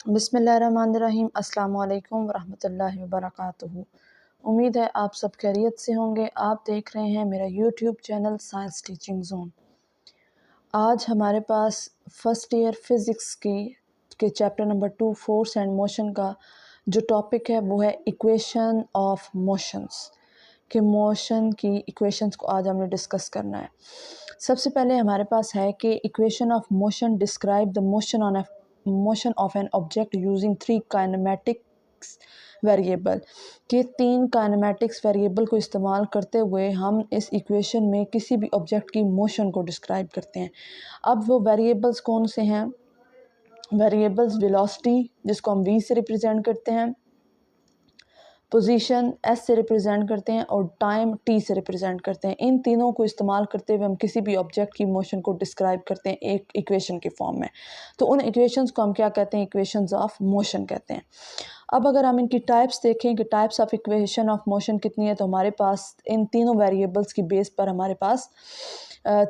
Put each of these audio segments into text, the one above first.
बिस्मिल्लाहिर्रहमानिर्रहीम। अस्सलाम वालेकुम वरहमतुल्लाहि वबरकातुहू। उम्मीद है आप सब खैरियत से होंगे। आप देख रहे हैं मेरा YouTube channel science teaching zone. आज हमारे पास फ़र्स्ट ईयर फ़िज़िक्स के chapter number 2 force and motion का जो टॉपिक है वो है इक्वेशन ऑफ मोशंस कि मोशन की इक्वेशंस को आज हमने डिस्कस करना है। सबसे पहले हमारे पास है कि equation of motion describe the motion of an object using 3 kinematics variable के 3 काइनेमेटिक्स वेरिएबल को इस्तेमाल करते हुए हम इस इक्वेशन में किसी भी ऑब्जेक्ट की मोशन को डिस्क्राइब करते हैं। अब वो वेरिएबल्स कौन से हैं? वेरिएबल्स वेलोसिटी जिसको हम v से रिप्रेजेंट करते हैं, पोजीशन s से रिप्रेजेंट करते हैं और टाइम t से रिप्रेजेंट करते हैं। इन तीनों को इस्तेमाल करते हुए हम किसी भी ऑब्जेक्ट की मोशन को डिस्क्राइब करते हैं एक इक्वेशन के फॉर्म में। तो उन इक्वेशंस को हम क्या कहते हैं? इक्वेशंस ऑफ मोशन कहते हैं। अब अगर हम इनकी टाइप्स देखें कि types of equation of motion कितनी है, तो हमारे पास इन तीनों वेरिएबल्स की बेस पर हमारे पास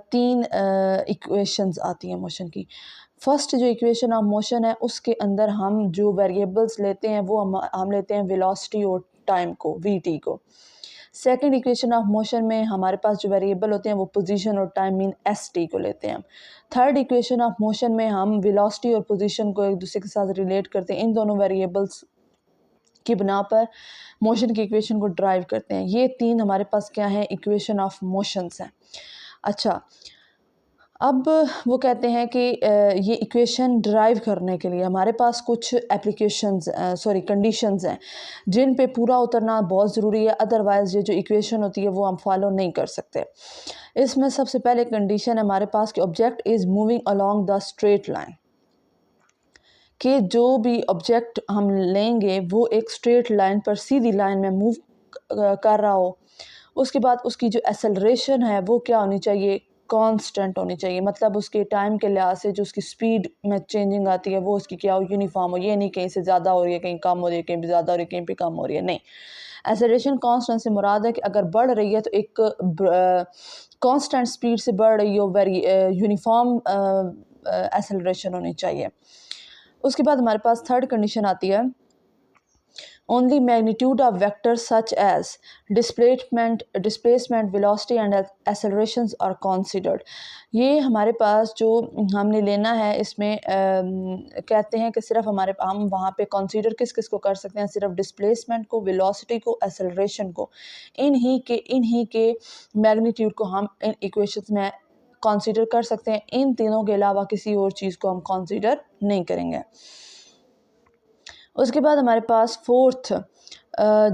3 इक्वेशंस आती हैं मोशन की। फर्स्ट जो इक्वेशन ऑफ मोशन है उसके अंदर हम जो वेरिएबल्स लेते हैं वो हम लेते हैं वेलोसिटी और टाइम को, वी को। सेकंड इक्वेशन ऑफ मोशन में हमारे पास जो वेरिएबल होते हैं वो पोजीशन और टाइम मीन एस टी को लेते हैं। थर्ड इक्वेशन ऑफ मोशन में हम वेलोसिटी और पोजीशन को एक दूसरे के साथ रिलेट करते हैं। इन दोनों वेरिएबल्स की बिना पर मोशन की इक्वेशन को ड्राइव करते हैं। ये 3 हमारे पास क्या है? इक्वेशन ऑफ मोशंस हैं। अच्छा, अब वो कहते हैं कि ये इक्वेशन ड्राइव करने के लिए हमारे पास कुछ कंडीशंस हैं जिन पे पूरा उतरना बहुत ज़रूरी है, अदरवाइज़ ये जो इक्वेशन होती है वो हम फॉलो नहीं कर सकते। इसमें सबसे पहले कंडीशन है हमारे पास कि object is moving along the straight line, कि जो भी ऑब्जेक्ट हम लेंगे वो एक स्ट्रेट लाइन पर सीधी लाइन में मूव कर रहा हो। उसके बाद उसकी जो एक्सेलरेशन है वो क्या होनी चाहिए? कांस्टेंट होनी चाहिए। मतलब उसके टाइम के लिहाज से जो उसकी स्पीड में चेंजिंग आती है वो उसकी क्या हो? यूनिफॉर्म हो। ये नहीं कहीं से ज़्यादा हो रही है, कहीं कम हो रही है, कहीं पे ज़्यादा हो रही है, कहीं पे कम हो रही है, नहीं। एक्सेलरेशन कांस्टेंट से मुराद है कि अगर बढ़ रही है तो एक कांस्टेंट स्पीड से बढ़ रही हो, वेरी यूनिफॉर्म एक्सेलरेशन होनी चाहिए। उसके बाद हमारे पास थर्ड कंडीशन आती है only magnitude of vectors such as displacement, velocity and accelerations are considered। ये हमारे पास जो हमने लेना है इसमें कहते हैं कि सिर्फ हम वहाँ पे कंसीडर किस किस को कर सकते हैं? सिर्फ डिस्प्लेसमेंट को, वेलोसिटी को, एक्सेलरेशन को। इन्हीं के मैग्नीट्यूड को हम इन इक्वेशंस में कंसीडर कर सकते हैं। इन तीनों के अलावा किसी और चीज़ को हम कंसीडर नहीं करेंगे। उसके बाद हमारे पास फोर्थ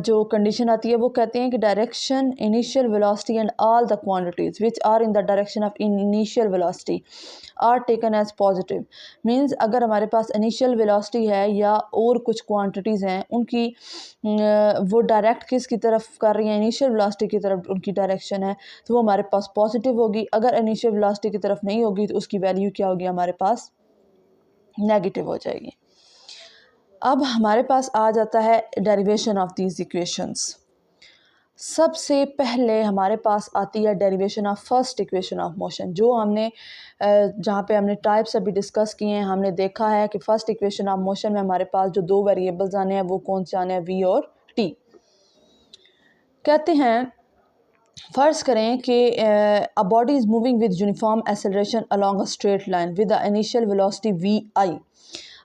जो कंडीशन आती है वो कहते हैं कि direction, initial velocity and all the quantities which are in the direction of initial velocity are taken as positive. Means अगर हमारे पास इनिशियल वेलोसिटी है या और कुछ क्वांटिटीज़ हैं उनकी वो डायरेक्ट किसकी तरफ कर रही हैं? इनिशियल वेलोसिटी की तरफ उनकी डायरेक्शन है तो वो हमारे पास पॉजिटिव होगी। अगर इनिशियल वेलोसिटी की तरफ नहीं होगी तो उसकी वैल्यू क्या होगी? हमारे पास नेगेटिव हो जाएगी। अब हमारे पास आ जाता है डेरिवेशन ऑफ दीज इक्वेशंस। सबसे पहले हमारे पास आती है derivation of first equation of motion, जो हमने जहाँ पे हमने टाइप्स अभी डिस्कस किए हैं। हमने देखा है कि फर्स्ट इक्वेशन ऑफ मोशन में हमारे पास जो 2 वेरिएबल्स आने हैं वो कौन से आने हैं? v और t। कहते हैं फ़र्ज़ करें कि a body is moving with uniform acceleration along a straight line with the initial velocity vi।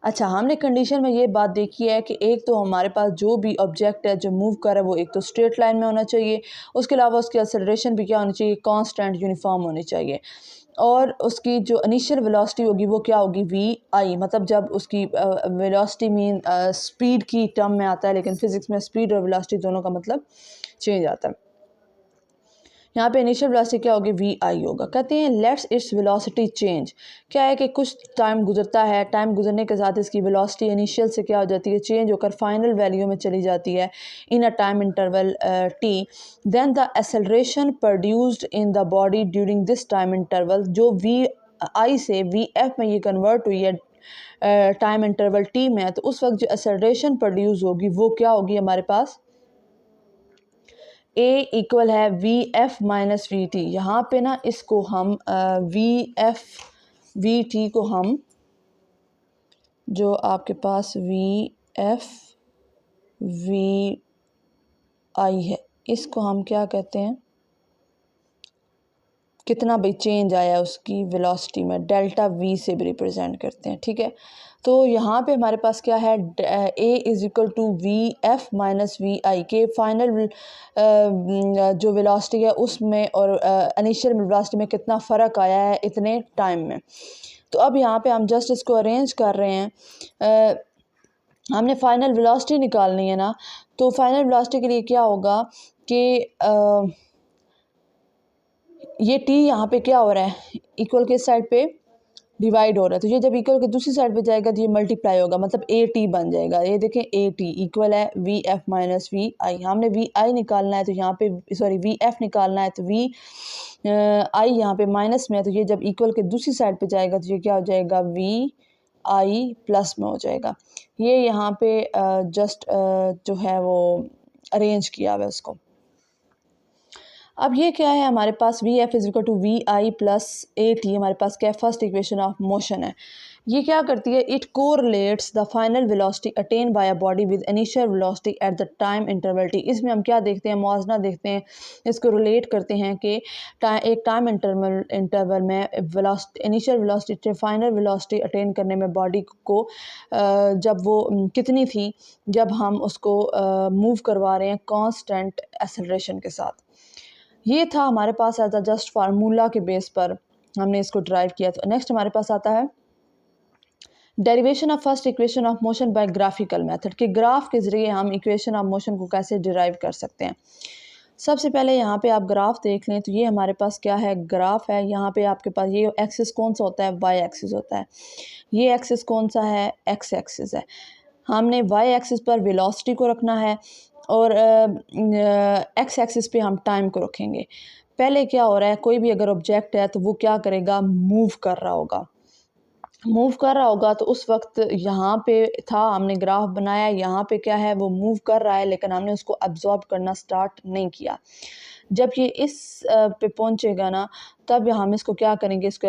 अच्छा, हमने कंडीशन में ये बात देखी है कि एक तो हमारे पास जो भी ऑब्जेक्ट है जो मूव कर रहा है वो एक तो स्ट्रेट लाइन में होना चाहिए, उसके अलावा उसकी एक्सेलरेशन भी क्या होनी चाहिए? कांस्टेंट यूनिफॉर्म होनी चाहिए। और उसकी जो इनिशियल वेलोसिटी होगी वो क्या होगी? vi। मतलब जब उसकी वेलोसिटी मीन स्पीड की टर्म में आता है, लेकिन फिज़िक्स में स्पीड और वेलोसिटी दोनों का मतलब चेंज आता है। यहाँ पे इनिशियल वेलोसिटी क्या होगी? vi होगा। कहते हैं लेट्स इट्स वेलोसिटी चेंज। क्या है कि कुछ टाइम गुजरता है, टाइम गुजरने के साथ इसकी वेलोसिटी इनिशियल से क्या हो जाती है? चेंज होकर फाइनल वैल्यू में चली जाती है in a time interval t। Then the acceleration produced in the body during this time interval, जो vi से vf में ये कन्वर्ट हुई है टाइम इंटरवल t में, तो उस वक्त जो एक्सेलरेशन प्रोड्यूस होगी वो क्या होगी? हमारे पास A इक्वल है we f minus we T. यहाँ पे ना इसको हम वी टी को हम जो आपके पास वी एफ वी आई है, इसको हम क्या कहते हैं, कितना भी चेंज आया उसकी वेलोसिटी में, डेल्टा वी से भी रिप्रेजेंट करते हैं, ठीक है। तो यहाँ पे हमारे पास क्या है, a is equal to we f minus v i के फाइनल जो वेलोसिटी है उसमें और इनिशियल वेलोसिटी में कितना फ़र्क आया है इतने टाइम में। तो अब यहाँ पे हम जस्ट इसको अरेंज कर रहे हैं, हमने फाइनल वेलोसिटी निकालनी है ना, तो फाइनल वेलोसिटी के लिए क्या होगा कि ये टी यहाँ पे क्या हो रहा है, इक्वल के साइड पे डिवाइड हो रहा है, तो ये जब इक्वल के दूसरी साइड पे जाएगा तो ये मल्टीप्लाई होगा, मतलब ए टी बन जाएगा। ये देखें ए टी इक्वल है वी एफ माइनस वी आई, हमने वी आई निकालना है तो यहाँ पे सॉरी वी एफ निकालना है तो वी आई यहाँ पे माइनस में है, तो ये जब इक्वल के दूसरी साइड पे जाएगा तो ये क्या हो जाएगा, वी आई प्लस में हो जाएगा। ये यहाँ पे जस्ट जो है वो अरेंज किया हुआ है उसको। अब ये क्या है हमारे पास, v F is equal to v i plus a t, हमारे पास क्या है, फर्स्ट इक्वेशन ऑफ मोशन है। ये क्या करती है, it correlates the final velocity attain bye a body with initial velocity at the time interval T. इसमें हम क्या देखते हैं, मुआवजा देखते हैं, इसको रिलेट करते हैं कि एक टाइम इंटरवल में वेलोसिटी, इनिशियल वेलोसिटी से फाइनल वेलोसिटी अटेन करने में बॉडी को जब वो कितनी थी जब हम उसको मूव करवा रहे हैं कांस्टेंट एक्सेलरेशन के साथ। ये था हमारे पास एज अ जस्ट फार्मूला के बेस पर हमने इसको ड्राइव किया। तो नेक्स्ट हमारे पास आता है derivation of first equation of motion by graphical method, कि ग्राफ के ज़रिए हम इक्वेशन ऑफ मोशन को कैसे डिराइव कर सकते हैं। सबसे पहले यहाँ पे आप ग्राफ देख लें तो ये हमारे पास क्या है, ग्राफ है। यहाँ पे आपके पास ये एक्सिस कौन सा होता है, वाई एक्सिस होता है। ये एक्सिस कौन सा है, एक्स एक्सिस है। हमने वाई एक्सिस पर वेलोसिटी को रखना है और एक्स एक्सिस पे हम टाइम को रखेंगे। पहले क्या हो रहा है, कोई भी अगर ऑब्जेक्ट है तो वो क्या करेगा, मूव कर रहा होगा। मूव कर रहा होगा तो उस वक्त यहाँ पे था, हमने ग्राफ बनाया, यहाँ पे क्या है, वो मूव कर रहा है लेकिन हमने उसको अब्जॉर्ब करना स्टार्ट नहीं किया। जब ये इस पे पहुँचेगा ना, तब हम इसको क्या करेंगे, इसको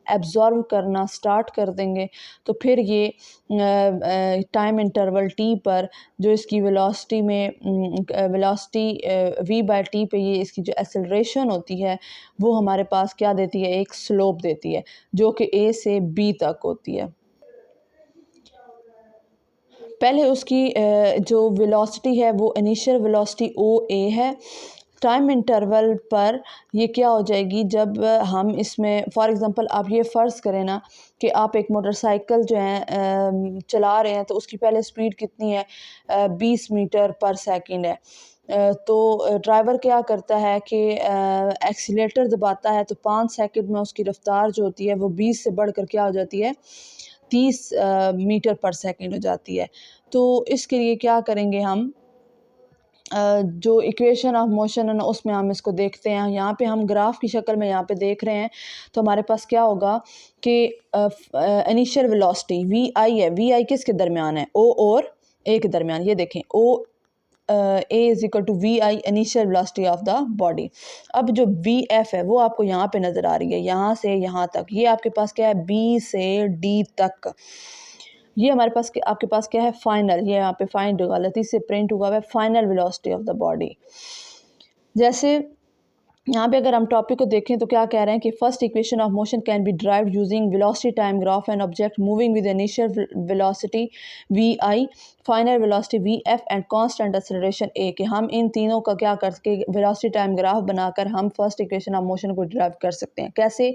एब्जॉर्ब करना स्टार्ट कर देंगे। तो फिर ये टाइम इंटरवल टी पर जो इसकी वेलोसिटी में वेलोसिटी वी बाय टी पे ये इसकी जो एक्सेलरेशन होती है वो हमारे पास क्या देती है, एक स्लोप देती है जो कि ए से बी तक होती है। पहले उसकी जो वेलोसिटी है वो इनिशियल वेलोसिटी ओ ए है। टाइम इंटरवल पर ये क्या हो जाएगी, जब हम इसमें फॉर एग्ज़ाम्पल आप ये फ़र्ज़ करें ना कि आप एक मोटरसाइकिल जो है चला रहे हैं तो उसकी पहले स्पीड कितनी है, 20 मीटर पर सेकंड है। तो ड्राइवर क्या करता है कि एक्सीलेटर दबाता है तो 5 सेकंड में उसकी रफ़्तार जो होती है वो 20 से बढ़कर क्या हो जाती है, 30 मीटर पर सेकंड हो जाती है। तो इसके लिए क्या करेंगे हम, जो इक्वेशन ऑफ मोशन है ना उसमें हम इसको देखते हैं। यहाँ पे हम ग्राफ की शक्ल में यहाँ पे देख रहे हैं तो हमारे पास क्या होगा कि इनिशियल वेलोसिटी वी आई है, वी आई किसके दरमियान है, ओ और ए के दरमियान। ये देखें O A is equal to v i initial velocity of the body. अब जो वी एफ है वो आपको यहाँ पे नज़र आ रही है, यहाँ से यहाँ तक, ये आपके पास क्या है, बी से डी तक। ये हमारे पास आपके पास क्या है, फाइनल, ये यहाँ पे फाइंड गलती से प्रिंट हुआ है, final velocity of the body. जैसे यहाँ पे अगर हम टॉपिक को देखें तो क्या कह रहे हैं कि first equation of motion can be derived using velocity time graph and object moving with initial velocity v i, final velocity v f and constant acceleration a, कि हम इन तीनों का क्या करके वेलोसिटी टाइम ग्राफ बनाकर हम फर्स्ट इक्वेशन ऑफ मोशन को derive कर सकते हैं। कैसे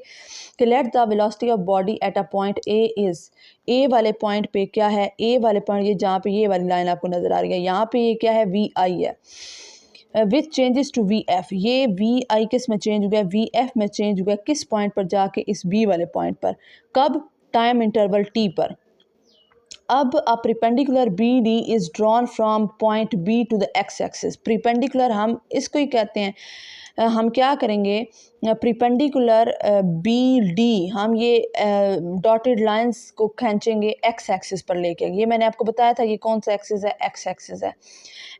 कि let the velocity of body at a point A is, A वाले पॉइंट पे क्या है, ए वाले पॉइंट ये जहाँ पे ये वाली लाइन आपको नज़र आ रही है, यहाँ पे ये क्या है, वी आई है with changes to we F. ये वी आई किस में चेंज हो गया, वी एफ में चेंज हो गया, किस पॉइंट पर जाके, इस बी वाले पॉइंट पर। कब, टाइम इंटरवल टी पर। अब a perpendicular B D is drawn from point B to the X axis. Perpendicular हम इसको ही कहते हैं हम क्या करेंगे, प्रिपेंडिकुलर बी डी, हम ये डॉटेड लाइंस को खींचेंगे एक्स एक्सिस पर लेके। ये मैंने आपको बताया था ये कौन सा एक्सिस है, एक्स एक्सिस है।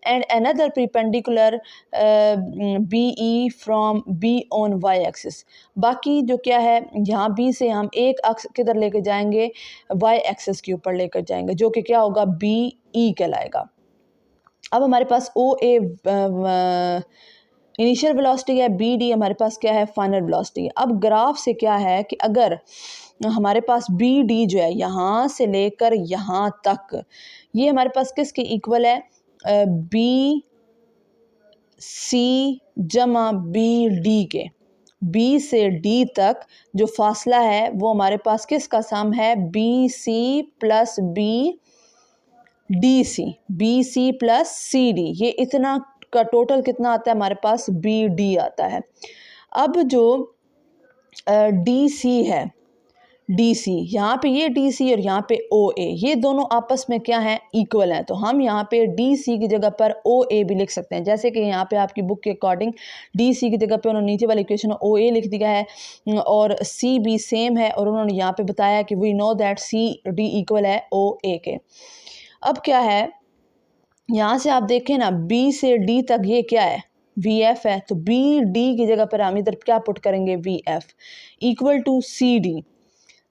And another perpendicular B E from B on y axis. बाकी जो क्या है, यहाँ बी से हम एक अक्स किधर लेकर जाएंगे, वाई एक्सिस के ऊपर लेकर जाएंगे, जो कि क्या होगा, बी ई कहलाएगा। अब हमारे पास ओ ए इनिशियल वेलोसिटी है, बी डी हमारे पास क्या है, फाइनल वेलोसिटी है। अब ग्राफ से क्या है कि अगर हमारे पास बी डी जो है यहाँ से लेकर यहाँ तक, ये हमारे पास किसके इक्वल है, बी सी जमा बी डी के। बी से डी तक जो फासला है वो हमारे पास किसका सम है, B C plus B D C, B C plus C D, ये इतना का टोटल कितना आता है हमारे पास, बी डी आता है। अब जो डी सी है, डी सी यहाँ पे, ये डी सी और यहाँ पे ओ ए, ये दोनों आपस में क्या है, इक्वल हैं। तो हम यहाँ पे डी सी की जगह पर ओ ए भी लिख सकते हैं। जैसे कि यहाँ पे आपकी बुक के अकॉर्डिंग डी सी की जगह पे उन्होंने नीचे वाली इक्वेशन ओ ए लिख दिया है और सी भी सेम है, और उन्होंने यहाँ पे बताया कि we know that C D equal है ओ ए के। अब क्या है, यहाँ से आप देखें ना, बी से डी तक ये क्या है, वी एफ है। तो बी डी की जगह पर हम इधर क्या पुट करेंगे, V F equal to C D,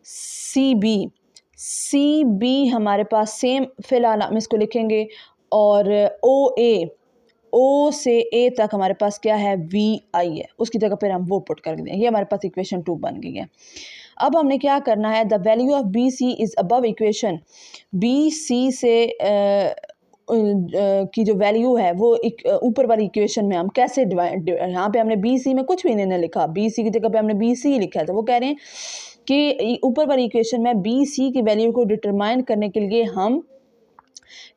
C B, C B हमारे पास सेम फिलहाल हम इसको लिखेंगे, और ओ ए, ओ से ए तक हमारे पास क्या है, वी आई है, उसकी जगह पर हम वो पुट कर देंगे। ये हमारे पास इक्वेशन 2 बन गई है। अब हमने क्या करना है, the value of B C is above equation, B C से की जो वैल्यू है वो ऊपर वाली इक्वेशन में हम कैसे डिवाइड, यहाँ पे हमने बी सी में कुछ भी नहीं लिखा, बी सी की जगह पे हमने बी सी लिखा है। तो वो कह रहे हैं कि ऊपर वाली इक्वेशन में बी सी की वैल्यू को डिटरमाइन करने के लिए हम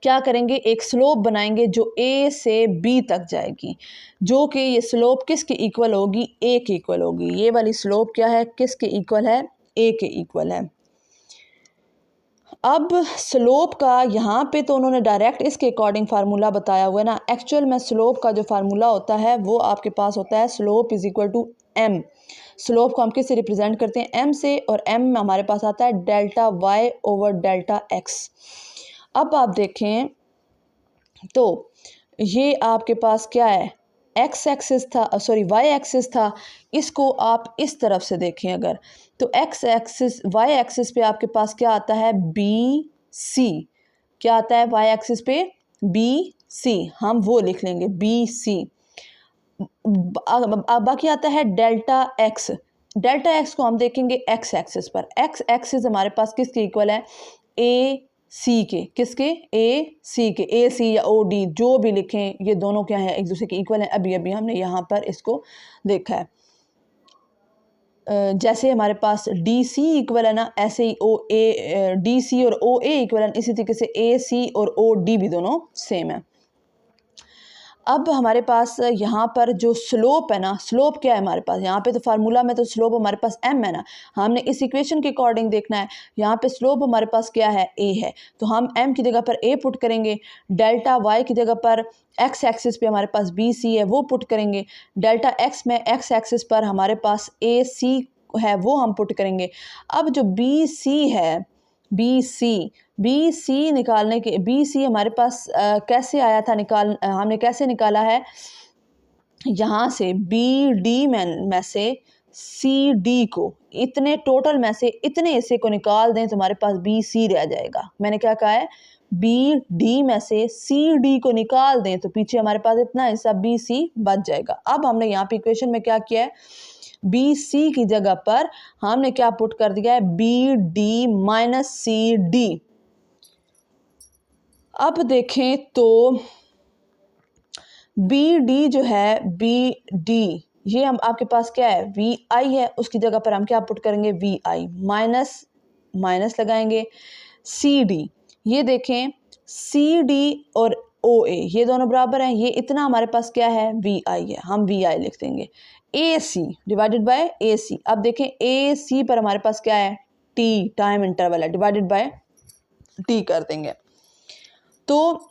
क्या करेंगे, एक स्लोप बनाएंगे जो ए से बी तक जाएगी, जो कि ये स्लोप किसके इक्वल होगी, ए के इक्वल होगी। ये वाली स्लोप क्या है, किसके इक्वल है, ए के इक्वल है। अब स्लोप का यहाँ पे तो उन्होंने डायरेक्ट इसके अकॉर्डिंग फार्मूला बताया हुआ है ना। एक्चुअल में स्लोप का जो फार्मूला होता है वो आपके पास होता है, slope is equal to M. Slope को हम किससे रिप्रेजेंट करते हैं, एम से, और एम में हमारे पास आता है delta Y over delta X. अब आप देखें तो ये आपके पास क्या है, एक्स एक्सिस था, सॉरी वाई एक्सिस था। इसको आप इस तरफ से देखें अगर, तो एक्स एक्सिस, वाई एक्सिस पे आपके पास क्या आता है, बी सी, क्या आता है वाई एक्सिस पे, बी सी, हम वो लिख लेंगे बी सी। बाकी आता है डेल्टा एक्स, डेल्टा एक्स को हम देखेंगे एक्स एक्सिस पर। एक्स एक्सिस हमारे पास किसके इक्वल है, ए सी के, किसके, ए सी के, ए सी या ओ डी जो भी लिखें, ये दोनों क्या है, एक दूसरे के इक्वल हैं। अभी अभी हमने यहाँ पर इसको देखा है। जैसे हमारे पास डी सी इक्वल है ना, ऐसे ही ओ ए, डी सी और ओ ए इक्वल है, इसी तरीके से ए सी और ओ डी भी दोनों सेम है। अब हमारे पास यहाँ पर जो स्लोप है ना, स्लोप क्या है हमारे पास, यहाँ पे तो फार्मूला में तो स्लोप हमारे पास m है ना, हमने इस इक्वेशन के अकॉर्डिंग देखना है। यहाँ पे स्लोप हमारे पास क्या है, a है, तो हम m की जगह पर a पुट करेंगे, डेल्टा y की जगह पर x एक्सिस पे हमारे पास बी सी है वो पुट करेंगे, डेल्टा x में x एक्सिस पर हमारे पास ए सी है वो हम पुट करेंगे। अब जो बी सी है, बी सी निकालने के, बी सी हमारे पास कैसे आया था, हमने कैसे निकाला है, यहाँ से बी डी में से सी डी को, इतने टोटल में से इतने हिस्से को निकाल दें तो हमारे पास बी सी रह जाएगा। मैंने क्या कहा है, बी डी में से सी डी को निकाल दें तो पीछे हमारे पास इतना हिस्सा बी सी बच जाएगा। अब हमने यहाँ पे इक्वेशन में क्या किया है, बी सी की जगह पर हमने क्या पुट कर दिया है, B D minus C D. अब देखें तो बी डी जो है, बी डी ये हम आपके पास क्या है, वी आई है, उसकी जगह पर हम क्या पुट करेंगे, वी आई माइनस माइनस लगाएंगे, सी डी, ये देखें सी डी और ओ ए ये दोनों बराबर हैं, ये इतना हमारे पास क्या है, वी आई है, हम वी आई लिख देंगे। ए सी डिवाइडेड बाय ए सी, अब देखें ए सी पर हमारे पास क्या है, टी टाइम इंटरवल है, डिवाइडेड बाय टी कर देंगे। तो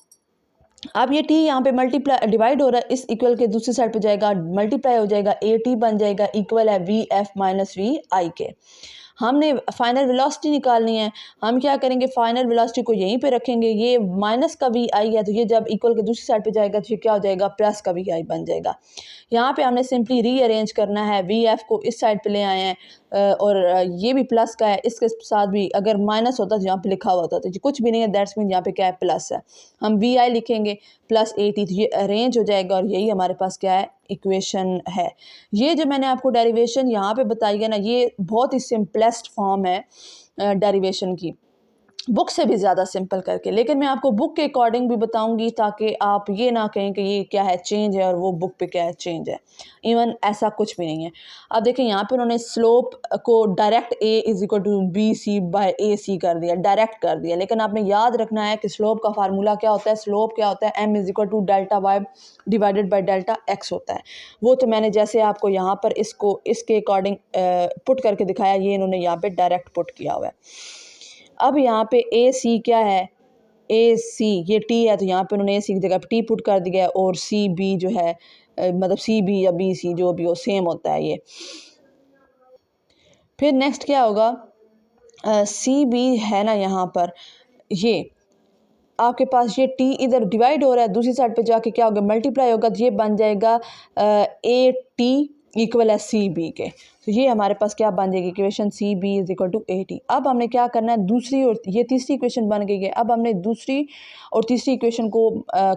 अब ये टी यहाँ पे मल्टीप्लाई डिवाइड हो रहा है, इस इक्वल के दूसरी साइड पे जाएगा, मल्टीप्लाई हो जाएगा, ए टी बन जाएगा, इक्वल है we f minus v i के। हमने फाइनल वेलोसिटी निकालनी है, हम क्या करेंगे, फाइनल वेलोसिटी को यहीं पे रखेंगे, ये माइनस का वी आई है तो ये जब इक्वल के दूसरी साइड पे जाएगा तो ये क्या हो जाएगा, प्लस का वी आई बन जाएगा। यहाँ पे हमने सिंपली रीअरेंज करना है, वी एफ को इस साइड पे ले आए हैं और ये भी प्लस का है, इसके साथ भी अगर माइनस होता तो यहाँ पे लिखा हुआ होता तो कुछ भी नहीं है, दैट्स मीन यहाँ पे क्या है, प्लस है। हम वी आई लिखेंगे प्लस ए टी, तो ये अरेंज हो जाएगा और यही हमारे पास क्या है, इक्वेशन है। ये जो मैंने आपको डेरिवेशन यहाँ पे बताई है ना, ये बहुत ही सिंपलेस्ट फॉर्म है डेरिवेशन की, बुक से भी ज़्यादा सिंपल करके, लेकिन मैं आपको बुक के अकॉर्डिंग भी बताऊंगी ताकि आप ये ना कहें कि ये क्या है चेंज है और वो बुक पे क्या है चेंज है। इवन ऐसा कुछ भी नहीं है। अब देखें यहाँ पे उन्होंने स्लोप को direct a is equal to B C by A C कर दिया, डायरेक्ट कर दिया, लेकिन आपने याद रखना है कि स्लोप का फार्मूला क्या होता है, स्लोप क्या होता है, M is equal to delta Y divided by delta X होता है। वो तो मैंने जैसे आपको यहाँ पर इसको इसके अकॉर्डिंग पुट करके दिखाया, ये इन्होंने यहाँ पर डायरेक्ट पुट किया हुआ है। अब यहाँ पे ए सी क्या है, ए सी ये टी है तो यहाँ पे उन्होंने ए सी की जगह टी पुट कर दिया है, और सी बी जो है मतलब सी बी या बी सी जो भी हो सेम होता है ये। फिर नेक्स्ट क्या होगा, सी बी है ना, यहाँ पर ये आपके पास ये टी इधर डिवाइड हो रहा है, दूसरी साइड पे जाके क्या होगा, मल्टीप्लाई होगा, तो ये बन जाएगा ए टी इक्वल है सी बी के। तो ये हमारे पास क्या बन जाएगी equation, C B is equal to A T. अब हमने क्या करना है, दूसरी और ये तीसरी इक्वेशन बन गई है, अब हमने दूसरी और तीसरी इक्वेशन को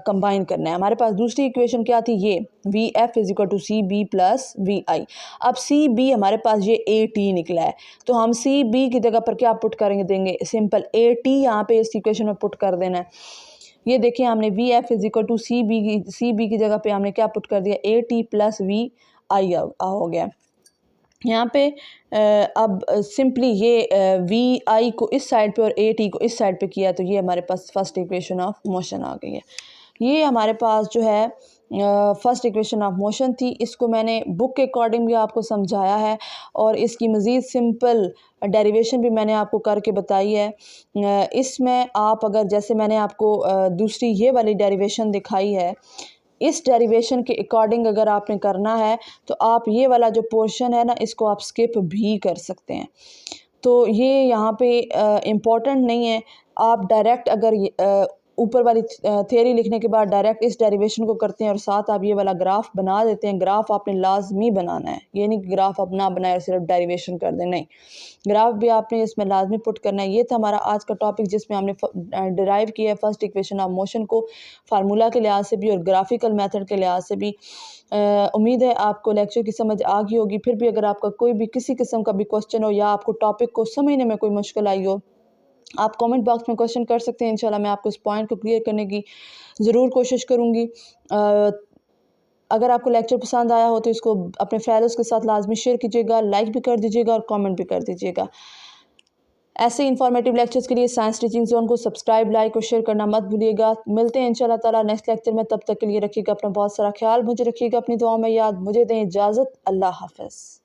कंबाइन करना है। हमारे पास दूसरी इक्वेशन क्या थी, ये v F is equal to C B plus we i. अब सी बी हमारे पास ये ए टी निकला है, तो हम सी बी की जगह पर क्या पुट करेंगे, देंगे सिंपल ए टी यहाँ पे इस इक्वेशन में पुट कर देना है। ये देखिए हमने V F is equal to C B की जगह पे हमने क्या पुट कर दिया, A T plus we I हो गया। यहाँ पे अब सिंपली ये वी आई को इस साइड पे और ए टी को इस साइड पे किया, तो ये हमारे पास फर्स्ट इक्वेशन ऑफ मोशन आ गई है। ये हमारे पास जो है फर्स्ट इक्वेशन ऑफ मोशन थी। इसको मैंने बुक के अकॉर्डिंग भी आपको समझाया है और इसकी मज़ीद सिंपल डेरिवेशन भी मैंने आपको करके बताई है। इसमें आप अगर जैसे मैंने आपको दूसरी ये वाली डेरिवेशन दिखाई है, इस डेरिवेशन के अकॉर्डिंग अगर आपने करना है तो आप ये वाला जो पोर्शन है ना, इसको आप स्किप भी कर सकते हैं। तो ये यहाँ पे इम्पॉर्टेंट नहीं है, आप डायरेक्ट अगर ऊपर वाली थियरी लिखने के बाद डायरेक्ट इस डेरिवेशन को करते हैं और साथ आप ये वाला ग्राफ बना देते हैं। ग्राफ आपने लाजमी बनाना है, ये नहीं कि ग्राफ आप ना बनाए और सिर्फ डेरिवेशन कर दें, नहीं, ग्राफ भी आपने इसमें लाजमी पुट करना है। ये था हमारा आज का टॉपिक जिसमें हमने डिराइव किया है फर्स्ट इक्वेशन ऑफ मोशन को फार्मूला के लिहाज से भी और ग्राफिकल मेथड के लिहाज से भी। उम्मीद है आपको लेक्चर की समझ आ गई होगी। फिर भी अगर आपका कोई भी किसी किस्म का भी क्वेश्चन हो या आपको टॉपिक को समझने में कोई मुश्किल आई हो, आप कमेंट बॉक्स में क्वेश्चन कर सकते हैं। इंशाल्लाह मैं आपको इस पॉइंट को क्लियर करने की ज़रूर कोशिश करूँगी। अगर आपको लेक्चर पसंद आया हो तो इसको अपने फ्रेंड्स के साथ लाजमी शेयर कीजिएगा, लाइक भी कर दीजिएगा और कमेंट भी कर दीजिएगा। ऐसे इन्फॉर्मेटिव लेक्चर्स के लिए साइंस टीचिंग जोन को सब्सक्राइब, लाइक और शेयर करना मत भूलिएगा। मिलते हैं इंशाल्लाह ताला नेक्स्ट लेक्चर में, तब तक के लिए रखिएगा अपना बहुत सारा ख्याल, मुझे रखिएगा अपनी दुआओं में याद, मुझे दें इजाज़त, अल्लाह हाफ़िज़।